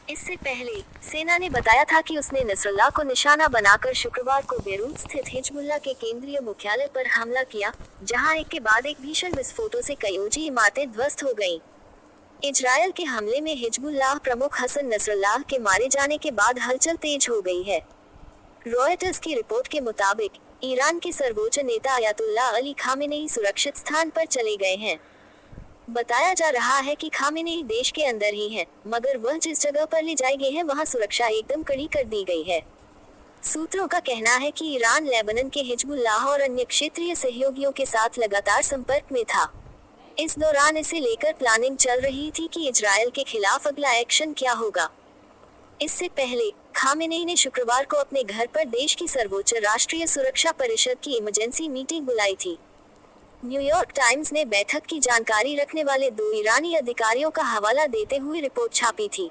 इससे पहले सेना ने बताया था कि उसने नसरुल्लाह को निशाना बनाकर शुक्रवार को बेरूत स्थित हिजबुल्लाह के केंद्रीय मुख्यालय पर हमला किया, जहां एक के बाद एक भीषण विस्फोटों से कई ऊंची इमारतें ध्वस्त हो गईं। इजरायल के हमले में हिजबुल्लाह प्रमुख हसन नसरुल्लाह के मारे जाने के बाद हलचल तेज हो गई है। रॉयटर्स की रिपोर्ट के मुताबिक ईरान के सर्वोच्च नेता अयातुल्लाह अली खामेनेई सुरक्षित स्थान पर चले गए हैं। बताया जा रहा है कि खामेनेई देश के अंदर ही हैं, मगर वह जिस जगह पर ले जाए गए हैं वहां सुरक्षा एकदम कड़ी कर दी गई है। सूत्रों का कहना है कि ईरान लेबनान के हिजबुल्लाह और अन्य क्षेत्रीय सहयोगियों के साथ लगातार संपर्क में था। इस दौरान इसे लेकर प्लानिंग चल रही थी कि इजरायल के खिलाफ अगला एक्शन क्या होगा। इससे पहले खामेनेई ने शुक्रवार को अपने घर पर देश की सर्वोच्च राष्ट्रीय सुरक्षा परिषद की इमरजेंसी मीटिंग बुलाई थी। न्यूयॉर्क टाइम्स ने बैठक की जानकारी रखने वाले 2 ईरानी अधिकारियों का हवाला देते हुए रिपोर्ट छापी थी।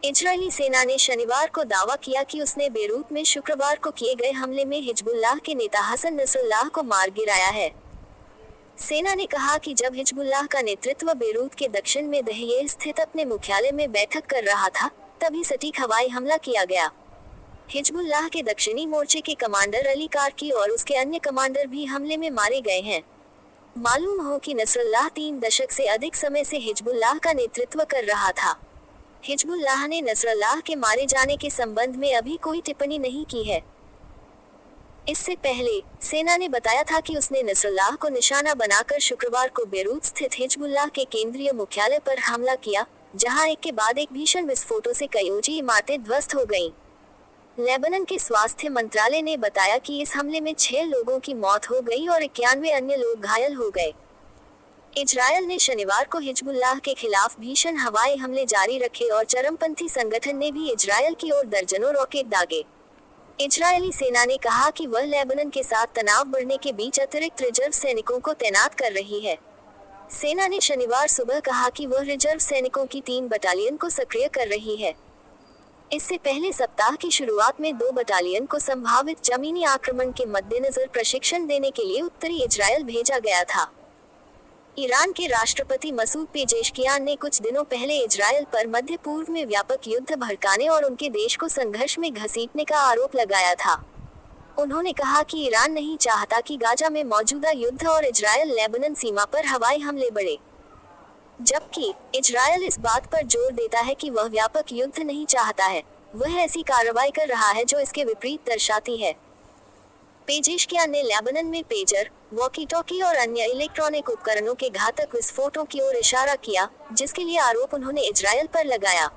इजरायली सेना ने शनिवार को दावा किया कि उसने बेरूत में शुक्रवार को किए गए हमले में हिजबुल्लाह के नेता हसन नसरुल्लाह को मार गिराया है। सेना ने कहा कि जब हिजबुल्लाह का नेतृत्व बेरूत के दक्षिण में दहिये स्थित अपने मुख्यालय में बैठक कर रहा था, तभी सटीक हवाई हमला किया गया। हिजबुल्लाह के दक्षिणी मोर्चे के कमांडर अली कारकी और उसके अन्य कमांडर भी हमले में मारे गए हैं। मालूम हो कि नसरुल्लाह 3 दशक से अधिक समय से हिजबुल्लाह का नेतृत्व कर रहा था। हिजबुल्लाह ने नसरुल्लाह के मारे जाने के संबंध में अभी कोई टिप्पणी नहीं की है। इससे पहले सेना ने बताया था कि उसने नसरुल्लाह को निशाना बनाकर शुक्रवार को बेरूत स्थित हिजबुल्लाह के केंद्रीय मुख्यालय पर हमला किया, जहां एक के बाद एक भीषण विस्फोटों से कई ऊंची इमारतें ध्वस्त हो गईं। लेबनान के स्वास्थ्य मंत्रालय ने बताया कि इस हमले में 6 लोगों की मौत हो गई और 91 अन्य लोग घायल हो गए। इजरायल ने शनिवार को हिजबुल्लाह के खिलाफ भीषण हवाई हमले जारी रखे और चरमपंथी संगठन ने भी इजरायल की ओर दर्जनों रॉकेट दागे। इजरायली सेना ने कहा कि वह लेबनान के साथ तनाव बढ़ने के बीच अतिरिक्त रिजर्व सैनिकों को तैनात कर रही है। सेना ने शनिवार सुबह कहा कि वह रिजर्व सैनिकों की 3 बटालियन को सक्रिय कर रही है। इससे पहले सप्ताह की शुरुआत में 2 बटालियन को संभावित जमीनी आक्रमण के मद्देनजर प्रशिक्षण देने के लिए उत्तरी इजरायल भेजा गया था। ईरान के राष्ट्रपति मसूद पेजेश्कियान ने कुछ दिनों पहले इजरायल पर मध्य पूर्व में व्यापक युद्ध भड़काने और उनके देश को संघर्ष में घसीटने का आरोप लगाया था। उन्होंने कहा कि ईरान नहीं चाहता कि गाजा में मौजूदा युद्ध और इजरायल लेबनान सीमा पर हवाई हमले बढ़े, जबकि इजरायल इस बात पर जोर देता है कि वह व्यापक युद्ध नहीं चाहता है, वह ऐसी कार्रवाई कर रहा है जो इसके विपरीत दर्शाती है। पेजेश्कियान ने लेबनान में पेजर, वॉकी-टॉकी और अन्य इलेक्ट्रॉनिक उपकरणों के घातक विस्फोटों की ओर इशारा किया, जिसके लिए आरोप उन्होंने इजरायल पर लगाया।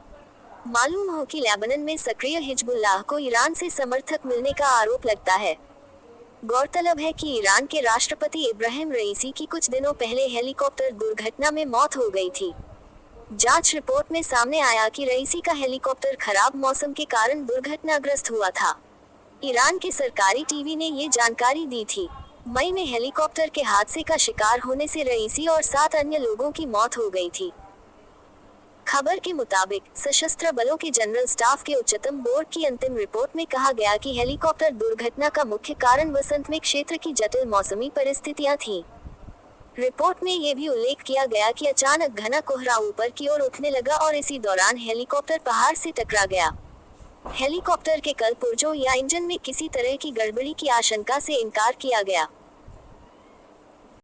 मालूम हो कि लेबनान में सक्रिय हिजबुल्लाह को ईरान से समर्थक मिलने का आरोप लगता है। गौरतलब है कि ईरान के राष्ट्रपति इब्राहिम रईसी की कुछ दिनों पहले हेलीकॉप्टर दुर्घटना में मौत हो गई थी। जांच रिपोर्ट में सामने आया कि रईसी का हेलीकॉप्टर खराब मौसम के कारण दुर्घटनाग्रस्त हुआ था। ईरान के सरकारी टीवी ने ये जानकारी दी थी। मई में हेलीकॉप्टर के हादसे का शिकार होने से रईसी और 7 अन्य लोगों की मौत हो गई थी। खबर के मुताबिक सशस्त्र बलों के जनरल स्टाफ के उच्चतम बोर्ड की अंतिम रिपोर्ट में कहा गया कि हेलीकॉप्टर दुर्घटना का मुख्य कारण वसंत में क्षेत्र की जटिल मौसमी परिस्थितियां थीं। रिपोर्ट में ये भी उल्लेख किया गया कि अचानक घना कोहरा ऊपर की ओर उठने लगा और इसी दौरान हेलीकॉप्टर पहाड़ से टकरा गया। हेलीकॉप्टर के कल पुर्जों या इंजन में किसी तरह की गड़बड़ी की आशंका से इनकार किया गया।